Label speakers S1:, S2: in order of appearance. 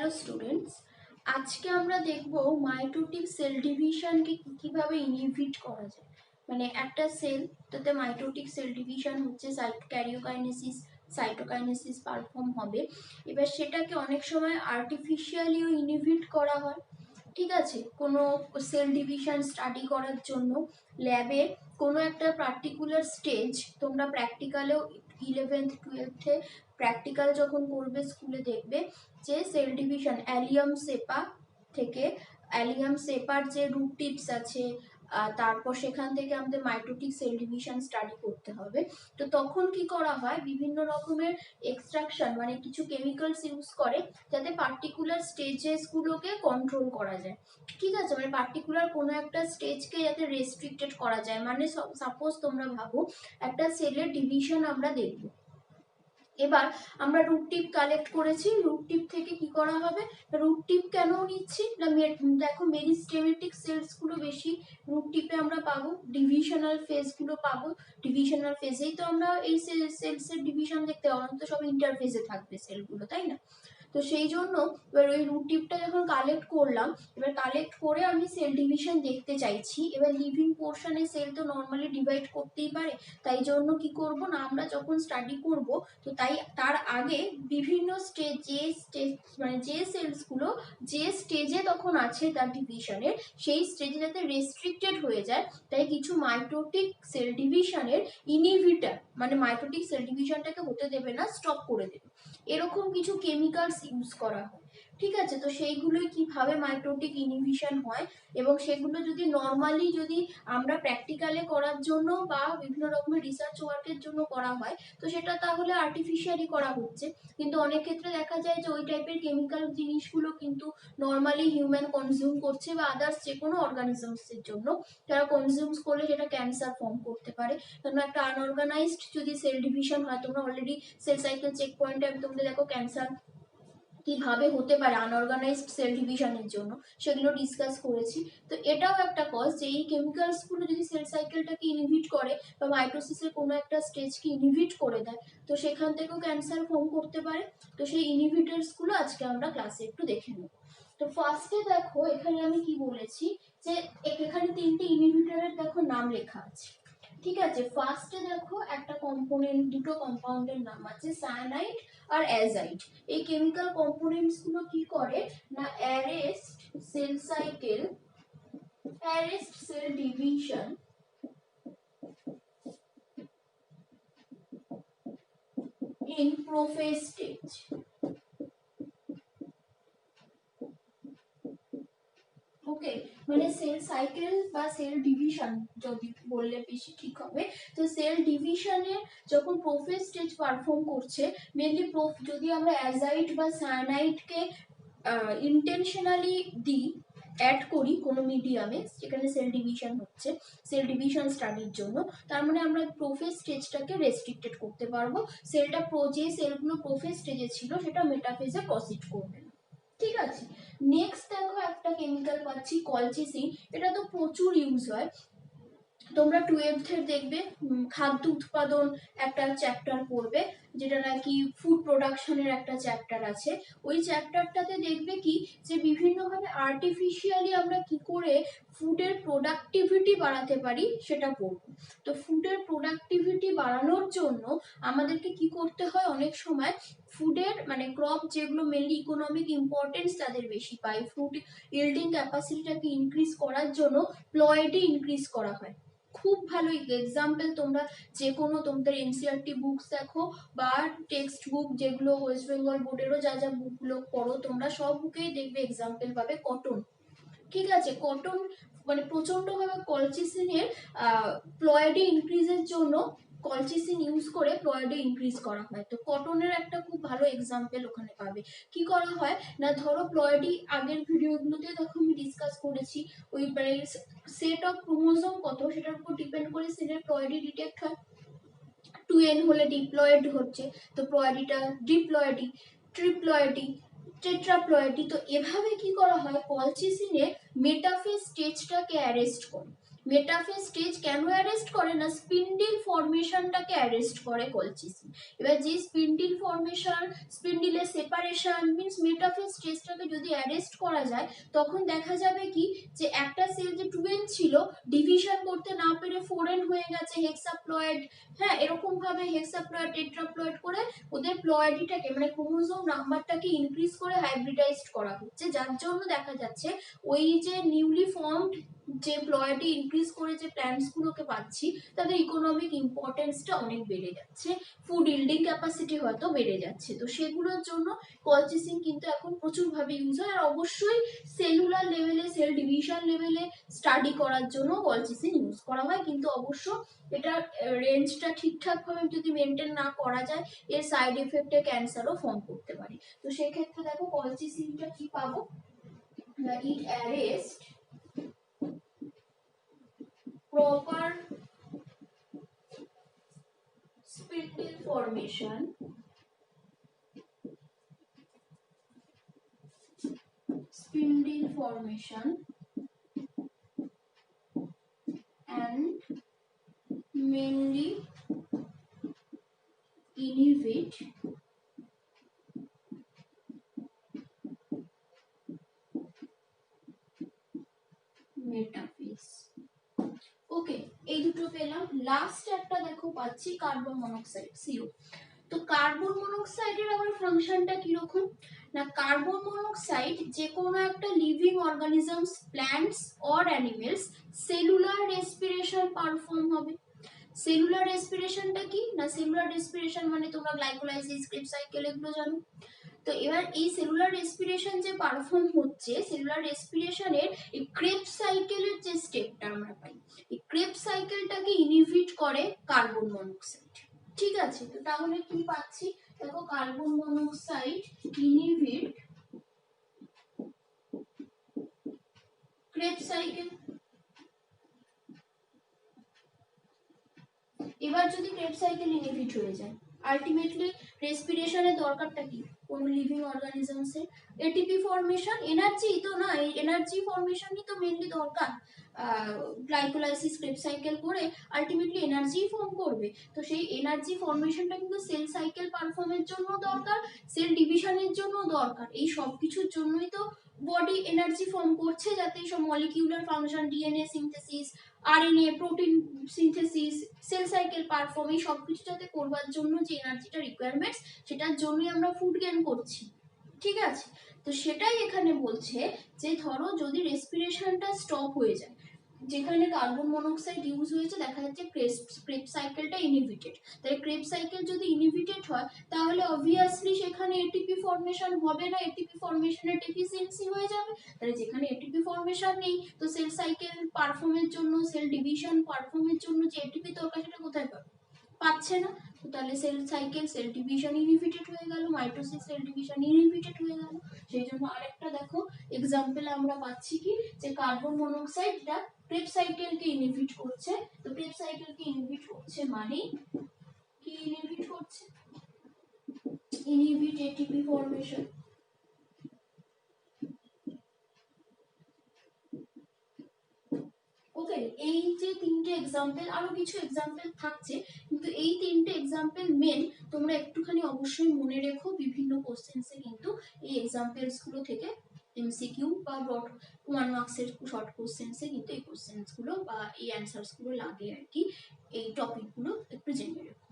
S1: Hello students, আজকে আমরা দেখব মাইটোটিক সেল ডিভিশনকে কিভাবে ইনহিবিট করা যায়। মানে একটা সেল, তাতে মাইটোটিক সেল ডিভিশন হচ্ছে সাইটোকাইনেসিস পারফর্ম হবে। এবার সেটাকে অনেক সময় আর্টিফিশিয়ালিও ইনহিবিট করা হয়। ঠিক আছে, কোনো সেল ডিভিশন স্টাডি করার জন্য ল্যাবে কোনো একটা পার্টিকুলার স্টেজ, তোমরা প্র্যাকটিক্যালেও 11th-12th-এ প্র্যাকটিক্যাল যখন করবে স্কুলে দেখবে যে সেল ডিভিশন অ্যালিয়াম সেপা থেকে, অ্যালিয়াম সেপার যে রুট টিপস আছে, তারপর সেখান থেকে আমাদের মাইটোটিক সেল ডিভিশন স্টাডি করতে হবে। তো তখন কি করা হয়, বিভিন্ন রকমের এক্সট্রাকশন মানে কিছু কেমিক্যালস ইউজ করে যাতে পার্টিকুলার স্টেজেসগুলোকে কন্ট্রোল করা যায়। ঠিক আছে, মানে পার্টিকুলার কোনো একটা স্টেজকে যাতে রেস্ট্রিক্টেড করা যায়। মানে সাপোজ তোমরা ভাবো একটা সেলের ডিভিশন আমরা দেখব, এবার আমরা রুট টিপ কালেক্ট করেছি। রুট টিপ থেকে কি করা হবে, রুট টিপ কেন নিচ্ছি না, দেখো মেরিস্টেমেটিক সেলস গুলো বেশি রুট টিপে আমরা পাবো, ডিভিশনাল ফেজ গুলো পাবো। ডিভিশনাল ফেজেই তো আমরা এই সেলসের ডিভিশন দেখতে পাবো, তো সব ইন্টারফেজে থাকবে সেলগুলো, তাই না? তো সেই জন্য এবার ওই রুট টিপটা যখন কালেক্ট করলাম, এবার কালেক্ট করে আমি সেল ডিভিশন দেখতে চাইছি। এবার লিভিং পোর্শনে সেল তো নর্মালি ডিভাইড করতেই পারে, তাই জন্য কি করব না, আমরা যখন স্টাডি করব তো তার আগে বিভিন্ন যে সেলসগুলো যে স্টেজে তখন আছে তার ডিভিশনের, সেই স্টেজে যাতে রেস্ট্রিক্টেড হয়ে যায়, তাই কিছু মাইটোটিক সেল ডিভিশনের ইনহিবিটর, মানে মাইটোটিক সেল ডিভিশনটাকে হতে দেবে না, স্টপ করে দেবে, এরকম কিছু কেমিক্যালস ইউজ করা হয়। ঠিক আছে, তো সেইগুলোই কিভাবে মাইটোটিক ইনহিবিশন হয়, এবং সেগুলো যদি নর্মালি যদি আমরা প্র্যাকটিক্যালে করার জন্য বা বিভিন্ন রকমের রিসার্চ ওয়ার্কের জন্য করা হয়, তো সেটা তাহলে আর্টিফিশিয়ালি করা হচ্ছে। কিন্তু অনেক ক্ষেত্রে দেখা যায় যে ওই টাইপের কেমিক্যাল জিনিসগুলো কিন্তু নর্মালি হিউম্যান কনজিউম করছে বা আদার্স যে কোনো অর্গানিজমসের জন্য যারা কনজিউমস করলে সেটা ক্যান্সার ফর্ম করতে পারে। কারণ একটা আনঅর্গানাইজড যদি সেল ডিভিশন হয়, তোমরা অলরেডি সেল সাইকেল চেক পয়েন্টে আমি তোমাদের দেখো ক্যান্সার কিভাবে হতে পারে আনঅর্গানাইজড সেল ডিভিশনের জন্য, সেগুলো ডিসকাস করেছি। তো এটাও একটা কজ যে এই কেমিক্যালসগুলো যদি সেল সাইকেলটাকে ইনহিবিট করে বা মাইটোসিসের কোনো একটা স্টেজকে ইনহিবিট করে দেয়, তো সেখান থেকেও ক্যান্সার ফর্ম করতে পারে। তো সেই ইনহিবিটরসগুলো আজকে আমরা ক্লাসে একটু দেখে নেব। তো ফার্স্টে দেখো এখানে আমি কি বলেছি, যে এখানে 3টে ইনহিবিটরের দেখো নাম লেখা আছে। ঠিক আছে, ফার্স্টে দেখো একটা কম্পোনেন্ট, দুটো কম্পাউন্ডের নাম আছে, সায়ানাইড আর অ্যাজাইড। এই কেমিক্যাল কম্পোনেন্টস গুলো কি করে না, arrest cell division in prophase stage. Okay, মানে সেল সাইকেল বা সেল ডিভিশন যদি বললে বেশি ঠিক হবে। তো সেল ডিভিশনে যখন প্রোফেজ স্টেজ পারফর্ম করছে, মেনলি যদি আমরা অ্যাজাইড বা সায়ানাইডকে ইন্টেনশনালি দিই, অ্যাড করি কোনো মিডিয়ামে যেখানে সেল ডিভিশন হচ্ছে, সেল ডিভিশন স্টাডির জন্য, তার মানে আমরা প্রোফেজ স্টেজটাকে রেস্ট্রিক্টেড করতে পারবো। সেলটা যে সেলগুলো প্রোফেজ স্টেজে ছিল সেটা মেটাফেজে প্রসিড করবে। ঠিক আছে, নেক্সট দেখো একটা কেমিক্যাল পাচ্ছি কলচিসিন। এটা তো প্রচুর ইউজ হয়, তোমরা 12th-এর দেখবে খাদ্য উৎপাদন একটা চ্যাপ্টার পড়বে, যেটা নাকি ফুড প্রোডাকশনের একটা চ্যাপ্টার আছে। ওই চ্যাপ্টারটাতে দেখবে কি যে বিভিন্নভাবে আর্টিফিশিয়ালি আমরা কি করে ফুডের প্রোডাক্টিভিটি বাড়াতে পারি সেটা পড়ব। তো ফুডের প্রোডাক্টিভিটি বাড়ানোর জন্য আমাদেরকে কি করতে হয়, অনেক সময় ফুডের মানে ক্রপ যেগুলো মেনলি ইকোনমিক ইম্পর্টেন্স তাদের বেশি পায়, ফুড ইল্ডিং ক্যাপাসিটিটাকে ইনক্রিজ করার জন্য প্লয়েডি ইনক্রিজ করা হয়। খুব ভালো এক্সাম্পল তোমরা যে কোনো তোমাদের এনসিইআরটি বুকস দেখো বা টেক্সট বুক যেগুলো ওয়েস্ট বেঙ্গল বোর্ডেরও যা যা বুকগুলো পড়ো তোমরা, সব বুকেই দেখবে এক্সাম্পল পাবে কটন। ঠিক আছে, কটন মানে প্রচন্ডভাবে কলচিসিনের প্লয়েডি ইনক্রিজের জন্য কলচিসিন ইউজ করে প্লয়েডি ইনক্রিজ করা হয়। তো কটনের একটা খুব ভালো এক্সাম্পল ওখানে পাবে। কি করা হয় না, ধরো প্লয়েডি আগের ভিডিওগুলোতে দেখো আমি ডিসকাস করেছি, ওই সেট অফ ক্রোমোজোম কত সেটার উপর ডিপেন্ড করে সেলের প্লয়েডি ডিটেক্ট হয়। 2n হলে ডিপ্লয়েড হচ্ছে, তো প্লয়েডিটা ডিপ্লয়েডি, ট্রিপ্লয়েডি, টেট্রাপ্লয়েডি। তো এভাবে কি করা হয়, কলচিসিনে মেটাফেজ স্টেজটাকে অ্যারেস্ট করে। মেটাফেজ স্টেজ কেন অ্যারেস্ট করে না, স্পিন্ডিল ফর্মেশনটাকে অ্যারেস্ট করে কলচিসিন। এবার যে স্পিন্ডিল ফর্মেশন, স্পিন্ডিলের সেপারেশন মিন্স মেটাফেজ স্টেজটাকে যদি অ্যারেস্ট করা যায়, তখন দেখা যাবে কি যে একটা সেল যে 2n ছিল ডিভিশন করতে না পেরে 4n হয়ে গেছে, হেক্সাপ্লয়েড, হ্যাঁ এরকম ভাবে হেক্সাপ্লয়েড টেট্রাপ্লয়েড করে ওদের প্লয়েডিটাকে মানে ক্রোমোজোম নাম্বারটাকে ইনক্রিজ করে হাইব্রিডাইজড করা হচ্ছে, যার জন্য দেখা যাচ্ছে ওই যে নিউলি ফর্মড যে প্লয়েডি ইনক্রিজ করে যে প্ল্যান্টস গুলোকে পাচ্ছি তাদের ইকোনমিক ইম্পর্টেন্সটা অনেক বেড়ে যাচ্ছে, ফুড ইল্ডিং ক্যাপাসিটি হয়তো বেড়ে যাচ্ছে। তো সেগুলোর জন্য কলচিসিন কিন্তু এখন প্রচুরভাবে ইউজ হয়। আর অবশ্যই সেলুলার লেভেলে, সেল ডিভিশন লেভেলে স্টাডি করার জন্য কলচিসিন ইউজ করা হয়, কিন্তু অবশ্য এটার রেঞ্জটা ঠিকঠাকভাবে যদি মেনটেন না করা যায় এর সাইড এফেক্টে ক্যান্সারও ফর্ম করতে পারে। তো সেক্ষেত্রে দেখো কলচিসিনটা কি পাবো, it arrest proper spindle formation and mainly inhibit metaphase। Okay, এই দুটো পেলাম। লাস্ট একটা দেখো পাচ্ছি কার্বন মনোক্সাইড, CO। তো কার্বন মনোক্সাইডের আবার ফাংশনটা কিরকম না, কার্বন মনোক্সাইড যে কোনো একটা living organisms, plants or animals cellular respiration perform হবে। সেলুলার রেসপিরেশনটা কি না, সেলুলার রেসপিরেশন মানে তোমরা গ্লাইকোলাইসিস, ক্রেবস সাইকেল এগুলো জানো। তো এবার এই সেলুলার রেসপিরেশন যে পারফর্ম হচ্ছে, সেলুলার রেসপিরেশনের এই ক্রেবস সাইকেলের যে স্টেপটা আমরা পাই, এই ক্রেবস সাইকেলটাকে ইনহিবিট করে কার্বন মনোক্সাইড। ঠিক আছে, তো তাহলে কি পাচ্ছি দেখো, carbon monoxide inhibit Krebs cycle. এবার যদি ক্রেবস সাইকেল ইনহিবিট হয়ে যায়, আলটিমেটলি রেসপিরেশনের দরকারটা কি কোন লিভিং অর্গানিজমসে, এটিপি ফর্মেশন, এনার্জি তো না, এই এনার্জি ফর্মেশনই তো মেইনলি দরকার। গ্লাইকোলাইসিস, ক্রেবস সাইকেল করে আলটিমেটলি এনার্জি ফর্ম করবে। তো সেই এনার্জি ফর্মেশনটা কিন্তু সেল সাইকেল পারফর্মের জন্য দরকার, সেল ডিভিশনের জন্য দরকার। এই সব কিছুর জন্যই তো বডি এনার্জি ফর্ম করছে, যাতে সব molecular function, DNA synthesis, RNA, protein synthesis, cell cycle perform, এই সব কিছু যাতে করবার জন্য যে এনার্জিটা রিকোয়ারমেন্টস, সেটার জন্যই আমরা ফুড গেইন করছি। ঠিক আছে, তো সেটাই এখানে বলছে যে ধরো যদি রেসপিরেশনটা স্টপ হয়ে যায়, যেখানে কার্বন মনোক্সাইড ইউজ হয়েছে দেখা যাচ্ছে ক্রেবস সাইকেলটা ইনহিবিটেড, তাহলে ক্রেবস সাইকেল যদি ইনহিবিটেড হয় তাহলে অবভিয়াসলি সেখানে এটিপি ফর্মেশন হবে না, এটিপি ফর্মেশনের ডেফিসিয়েন্সি হয়ে যাবে। তাহলে যেখানে এটিপি ফর্মেশন নেই, তো সেল সাইকেল পারফর্মের জন্য, সেল ডিভিশন পারফর্মের জন্য যে এটিপি দরকার সেটা কোথায় পাবে, পাচ্ছে না। তো তাহলে cell cycle, cell division inhibited হয়ে গেল, মাইটোসিস, সেল ডিভিশন ইনহিবিটেড হয়ে গেল। সেই জন্য আরেকটা দেখো এক্সাম্পল আমরা পাচ্ছি কি, যে কার্বন মনোক্সাইডটা ক্রেবস সাইকেলকে ইনহিবিট করছে। তো ক্রেবস সাইকেলকে ইনহিবিট করছে মানে কি, ইনহিবিট করছে, ইনহিবিট এটিপি ফর্মেশন। ওকে, এই যে তিনটে এক্সাম্পল, আরো কিছু এক্সাম্পল থাকছে, কিন্তু এই তিনটে এক্সাম্পল মেন, তোমরা একটুখানি অবশ্যই মনে রেখো, বিভিন্ন কোশ্চেন্সে কিন্তু এই এক্সাম্পলস গুলো থেকে এমসিকিউ বা 1 মার্কসের শর্ট কোশ্চেন্সে কিন্তু এই কোশ্চেন্স গুলো বা এই অ্যান্সার্স গুলো লাগে আর কি। এই টপিক গুলো একটু জেনে রেখো।